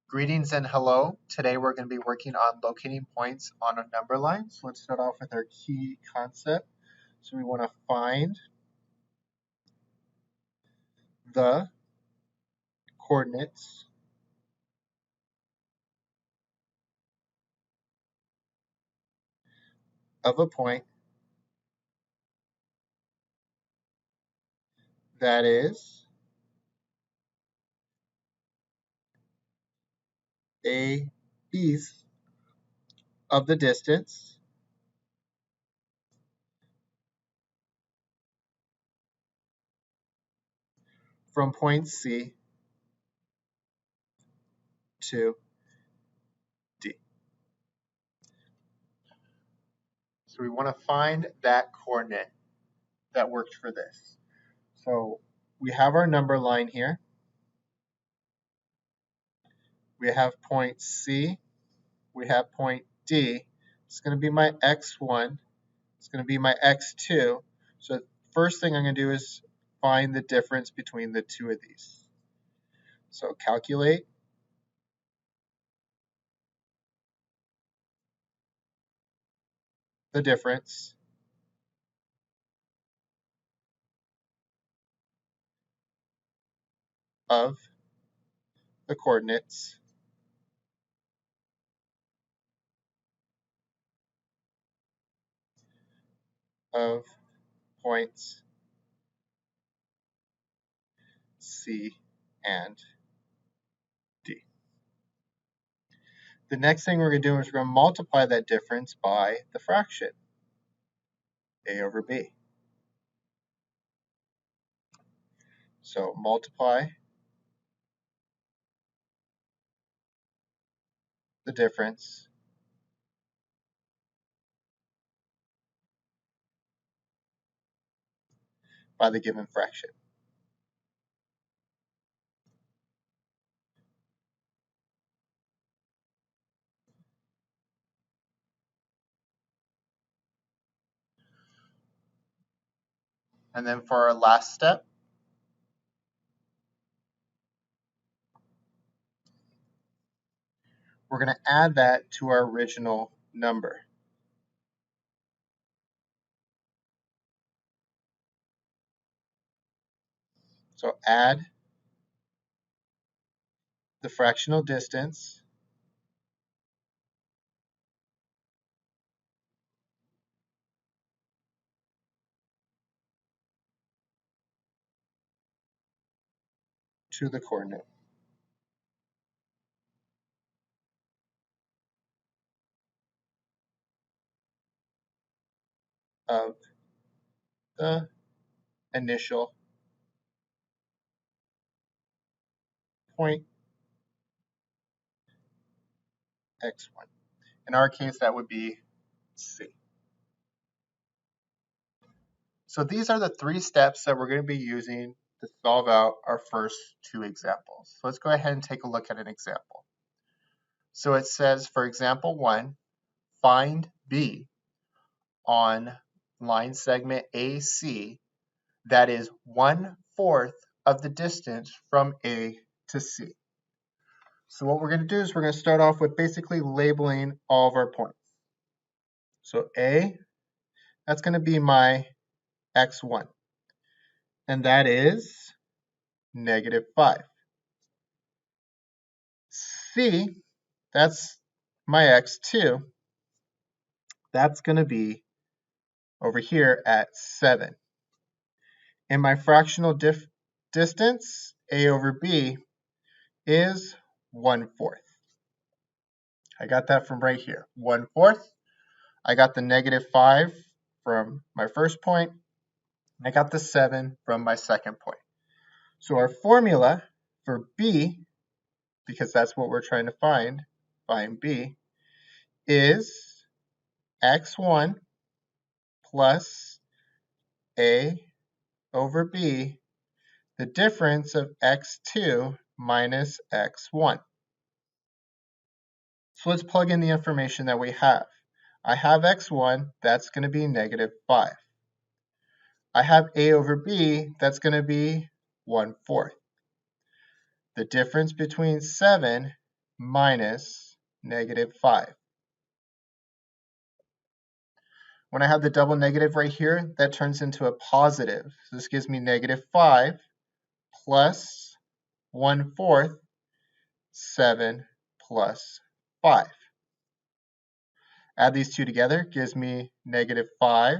Greetings and hello. Today we're going to be working on locating points on a number line. So let's start off with our key concept. So we want to find the coordinates of a point that is a piece of the distance from point C to D. So we want to find that coordinate that works for this. So we have our number line here. We have point C. We have point D. It's going to be my x1. It's going to be my x2. So first thing I'm going to do is find the difference between the two of these. So calculate the difference of the coordinates of points C and D. The next thing we're going to do is we're going to multiply that difference by the fraction, A over B. So multiply the difference by the given fraction. And then for our last step, we're going to add that to our original number. So add the fractional distance to the coordinate of the initial point x1. In our case, that would be C. So these are the three steps that we're going to be using to solve out our first two examples. So let's go ahead and take a look at an example. So it says, for example 1, find B on line segment AC that is 1/4 of the distance from A to C. So what we're going to do is we're going to start off with basically labeling all of our points. So A, that's going to be my x1, and that is -5. C, that's my x2, that's going to be over here at 7. And my fractional distance, A over B, is 1/4. I got that from right here, 1/4. I got the -5 from my first point. I got the 7 from my second point. So our formula for B, because that's what we're trying to find B, is x1 plus A over B, the difference of x2 minus x1. So let's plug in the information that we have. I have x1, that's going to be -5. I have A over B, that's going to be 1/4. The difference between 7 minus negative 5. When I have the double negative right here, that turns into a positive. So this gives me negative 5 plus 1/4, 7 plus 5. Add these two together, gives me negative 5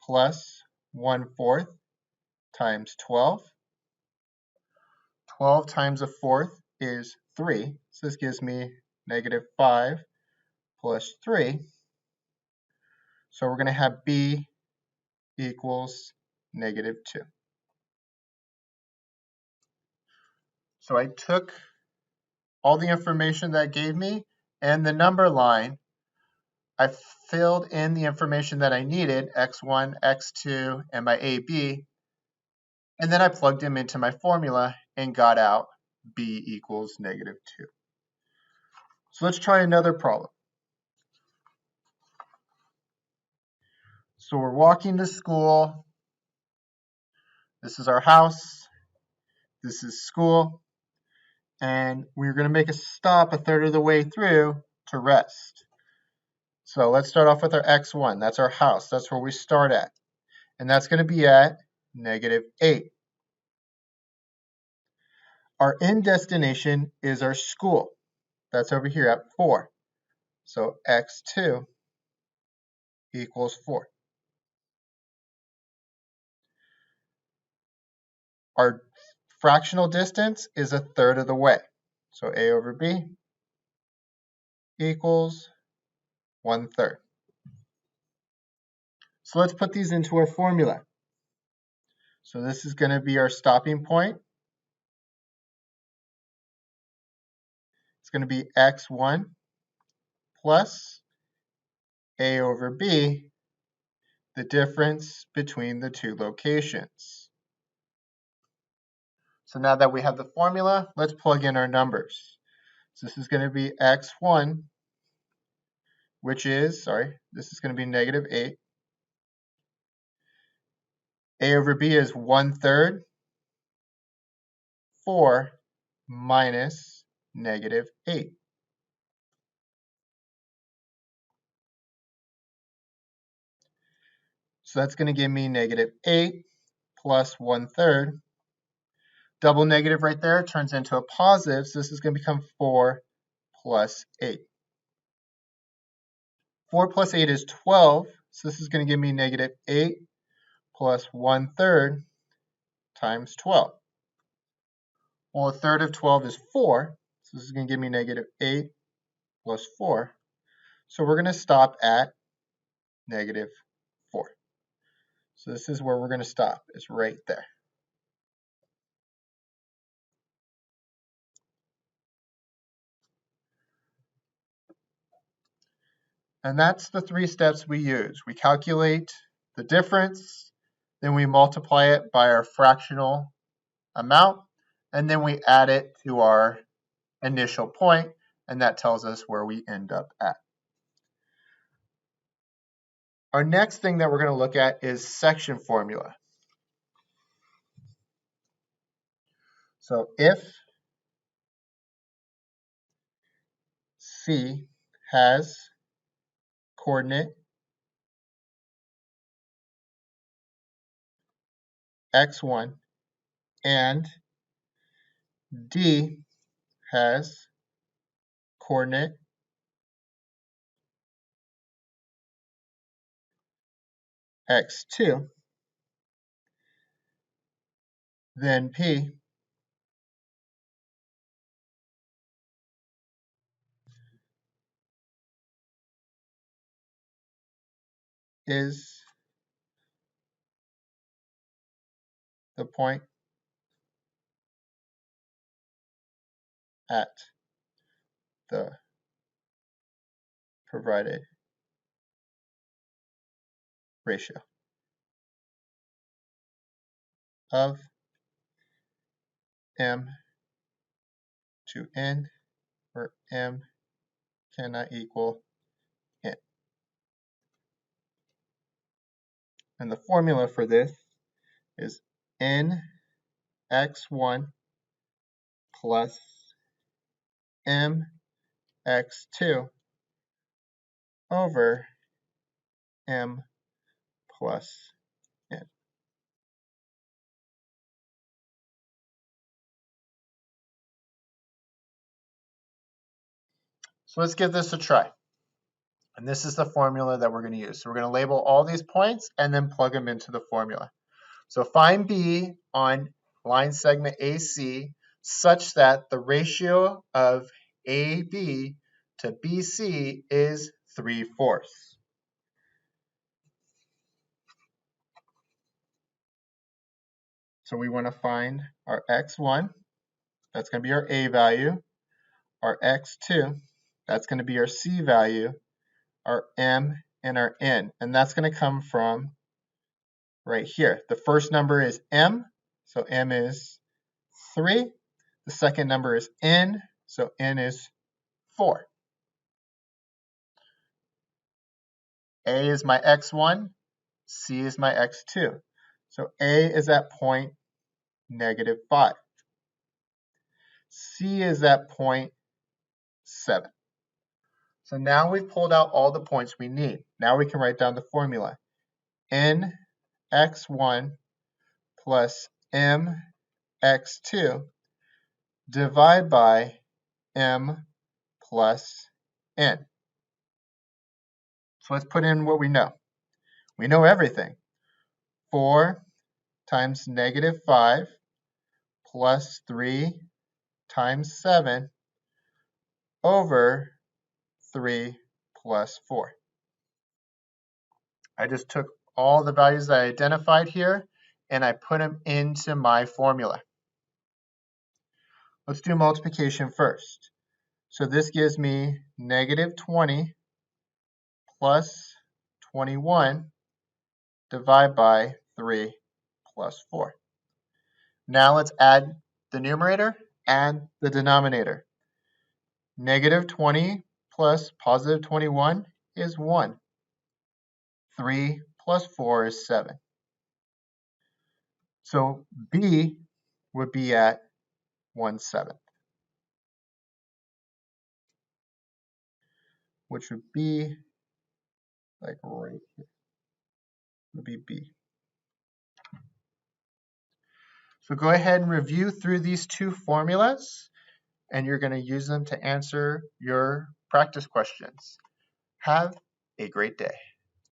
plus 1/4 times 12. 12 times a fourth is 3. So this gives me negative 5 plus 3. So we're going to have b equals negative 2. So I took all the information that gave me and the number line. I filled in the information that I needed, x1, x2, and my AB, and then I plugged them into my formula and got out b equals negative 2. So let's try another problem. So we're walking to school. This is our house. This is school. And we're going to make a stop a third of the way through to rest. So let's start off with our x1. That's our house. That's where we start at. And that's going to be at negative 8. Our end destination is our school. That's over here at 4. So x2 equals 4. Our fractional distance is a third of the way. So a over b equals 1/3. So let's put these into our formula. So this is going to be our stopping point. It's going to be x1 plus a over b, the difference between the two locations. So now that we have the formula, let's plug in our numbers. So this is going to be x1, which is, this is going to be negative 8. A over b is 1/3, 4 minus negative 8. So that's going to give me negative 8 plus 1/3. Double negative right there turns into a positive, so this is going to become 4 plus 8. 4 plus 8 is 12, so this is going to give me negative 8 plus 1/3 times 12. Well, a third of 12 is 4, so this is going to give me negative 8 plus 4. So we're going to stop at negative 4. So this is where we're going to stop, is right there. And that's the 3 steps we use. We calculate the difference, then we multiply it by our fractional amount, and then we add it to our initial point, and that tells us where we end up at. Our next thing that we're going to look at is section formula. So if C has coordinate x1 and D has coordinate x2, then P is the point at the provided ratio of m to n, where m cannot equal n. And the formula for this is n x1 plus mx2 over m plus n. So let's give this a try. And this is the formula that we're going to use. So we're going to label all these points and then plug them into the formula. So find B on line segment AC such that the ratio of AB to BC is 3/4. So we want to find our x1, that's going to be our A value, our x2, that's going to be our C value, our m, and our n. And that's going to come from right here. The first number is m, so m is 3. The second number is n, so n is 4. A is my x1, C is my x2. So A is at point -5. C is at point 7. So now we've pulled out all the points we need. Now we can write down the formula. nx1 plus mx2 divide by m plus n. So let's put in what we know. We know everything. 4 times -5 plus 3 times 7 over 3 plus 4. I just took all the values that I identified here and I put them into my formula. Let's do multiplication first. So this gives me -20 plus 21 divided by 3 plus 4. Now let's add the numerator and the denominator. -20 plus +21 is 1. 3 plus 4 is 7. So B would be at 1/7, which would be like right here, would be B. So go ahead and review through these two formulas, and you're going to use them to answer your practice questions. Have a great day.